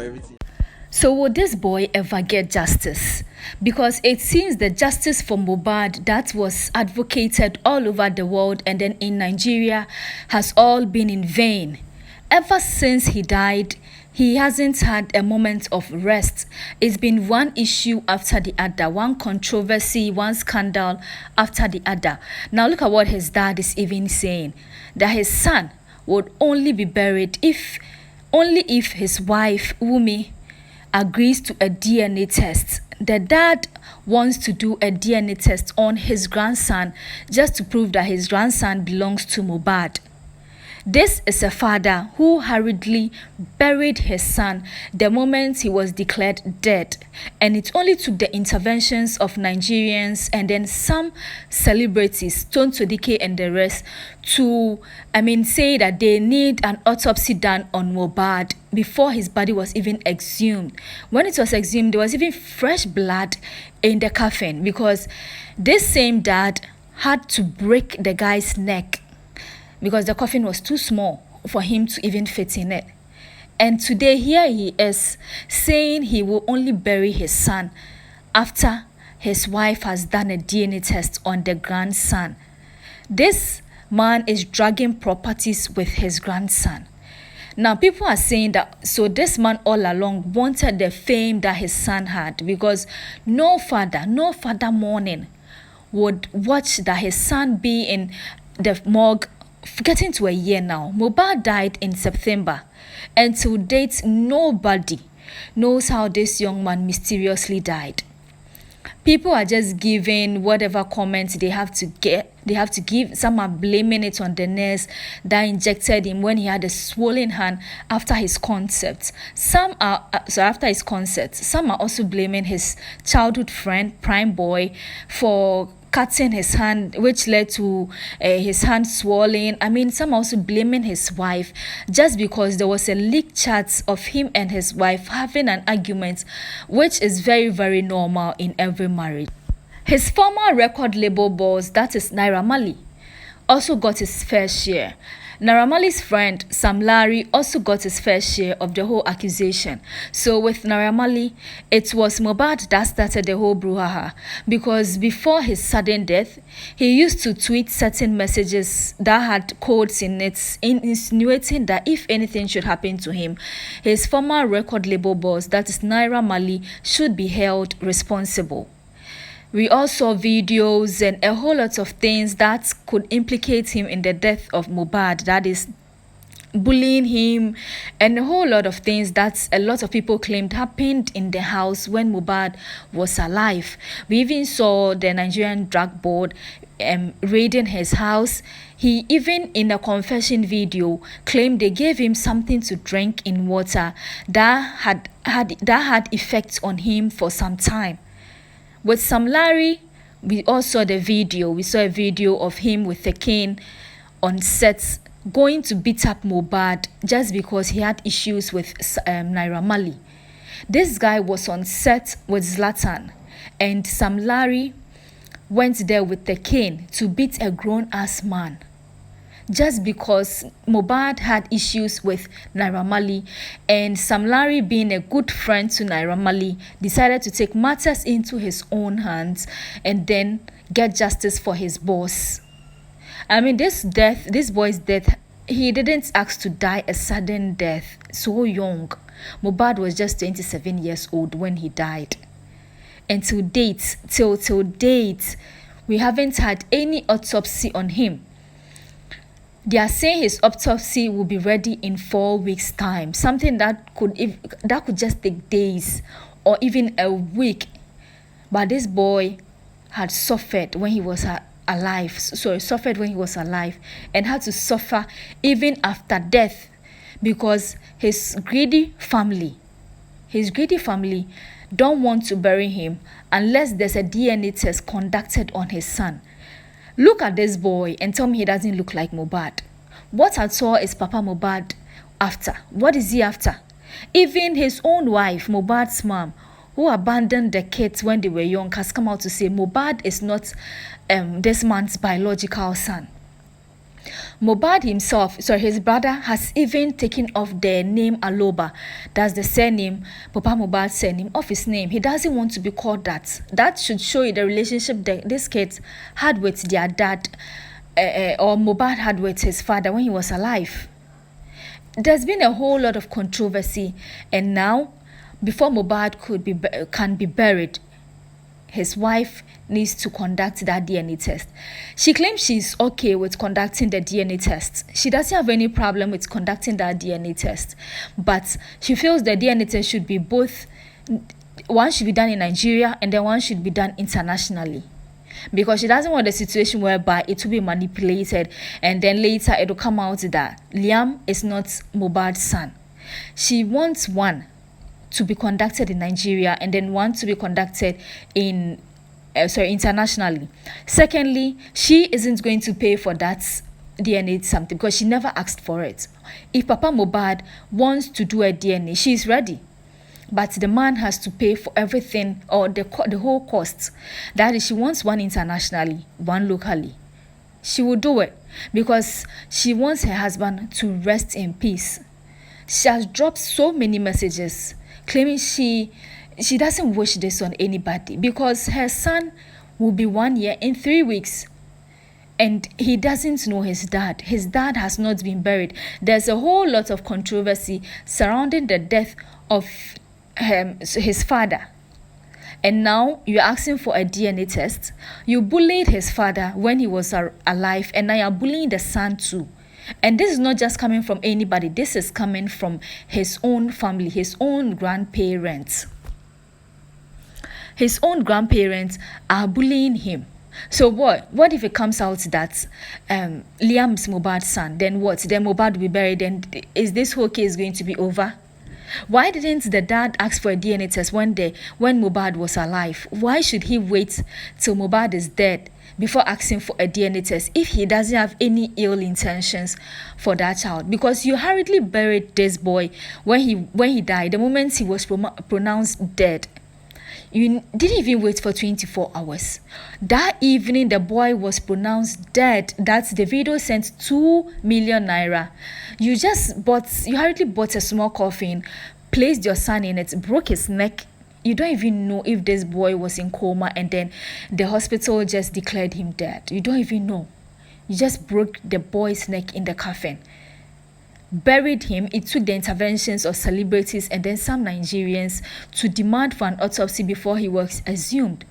everything. So will this boy ever get justice? Because it seems the justice for Mohbad that was advocated all over the world and then in Nigeria has all been in vain. Ever since he died, he hasn't had a moment of rest. It's been one issue after the other, one controversy, one scandal after the other. Now look at what his dad is even saying, that his son would only be buried only if his wife Wumi agrees to a DNA test. The dad wants to do a DNA test on his grandson just to prove that his grandson belongs to Mohbad. This is a father who hurriedly buried his son the moment he was declared dead, and it only took the interventions of Nigerians and then some celebrities, Stone to Decay and the rest, to say that they need an autopsy done on Mohbad before his body was even exhumed. When it was exhumed, there was even fresh blood in the coffin because this same dad had to break the guy's neck because the coffin was too small for him to even fit in it. And today here he is saying he will only bury his son after his wife has done a DNA test on the grandson. This man is dragging properties with his grandson. Now people are saying that so this man all along wanted the fame that his son had, because no father mourning would watch that his son be in the morgue getting to a year now. Mohbad died in September, and to date nobody knows how this young man mysteriously died. People are just giving whatever comments they have to give. Some are blaming it on the nurse that injected him when he had a swollen hand after his concert. Some are also blaming his childhood friend Prime Boy for cutting his hand, which led to his hand swelling. Some also blaming his wife just because there was a leaked chat of him and his wife having an argument, which is very, very normal in every marriage. His former record label boss, that is Naira Marley, also got his fair share. Naira Marley's friend Sam Larry also got his fair share of the whole accusation. So with Naira Marley, it was Mohbad that started the whole brouhaha, because before his sudden death, he used to tweet certain messages that had codes in it, insinuating that if anything should happen to him, his former record label boss, that is Naira Marley, should be held responsible. We also saw videos and a whole lot of things that could implicate him in the death of Mohbad, that is bullying him, and a whole lot of things that a lot of people claimed happened in the house when Mohbad was alive. We even saw the Nigerian drug board raiding his house. He even in a confession video claimed they gave him something to drink in water that had effects on him for some time. With Sam Larry, we saw a video of him with a cane on set going to beat up Mohbad just because he had issues with Naira Marley. This guy was on set with Zlatan, and Sam Larry went there with the cane to beat a grown-ass man just because Mohbad had issues with Naira Marley, and Sam Larry, being a good friend to Naira Marley, decided to take matters into his own hands and then get justice for his boss. This boy's death, he didn't ask to die a sudden death so young. Mohbad was just 27 years old when he died. And till date, we haven't had any autopsy on him. They are saying his autopsy will be ready in 4 weeks' time, something that could just take days or even a week. But this boy had suffered when he was alive, and had to suffer even after death because his greedy family don't want to bury him unless there's a DNA test conducted on his son. Look at this boy and tell me he doesn't look like Mohbad. What at all is Papa Mohbad after? What is he after? Even his own wife, Mohbad's mom, who abandoned the kids when they were young, has come out to say Mohbad is not this man's biological son. Mohbad himself, sorry, his brother has even taken off the name Aloba. That's the surname, Papa Mohbad's surname, off his name. He doesn't want to be called that. That should show you the relationship that these kids had with their dad, or Mohbad had with his father when he was alive. There's been a whole lot of controversy, and now, before Mohbad can be buried, his wife needs to conduct that DNA test. She claims she's okay with conducting the DNA test. She doesn't have any problem with conducting that DNA test, but she feels the DNA test should be both, one should be done in Nigeria and then one should be done internationally, because she doesn't want a situation whereby it will be manipulated and then later it will come out that Liam is not Mohbad's son. She wants one to be conducted in Nigeria and then one to be conducted in internationally. Secondly, she isn't going to pay for that DNA something because she never asked for it. If Papa Mohbad wants to do a DNA, she's ready, but the man has to pay for everything, or the whole cost. That is, she wants one internationally, one locally. She will do it because she wants her husband to rest in peace. She has dropped so many messages claiming she doesn't wish this on anybody because her son will be 1 year in 3 weeks and he doesn't know his dad. His dad has not been buried. There's a whole lot of controversy surrounding the death of his father. And now you're asking for a DNA test. You bullied his father when he was alive, and now you're bullying the son too. And this is not just coming from anybody. This is coming from his own family, his own grandparents. His own grandparents are bullying him. So what? What if it comes out that Liam is Mohbad's son? Then what? Then Mohbad will be buried. And is this whole case going to be over? Why didn't the dad ask for a DNA test when Mohbad was alive? Why should he wait till Mohbad is dead before asking for a DNA test if he doesn't have any ill intentions for that child? Because you hurriedly buried this boy when he died, the moment he was pronounced dead. You didn't even wait for 24 hours. That evening, the boy was pronounced dead. That's the video sent 2 million naira. You hurriedly bought a small coffin, placed your son in it, broke his neck. You don't even know if this boy was in coma, and then the hospital just declared him dead. You don't even know. You just broke the boy's neck in the coffin. Buried him. It took the interventions of celebrities and then some Nigerians to demand for an autopsy before he was exhumed.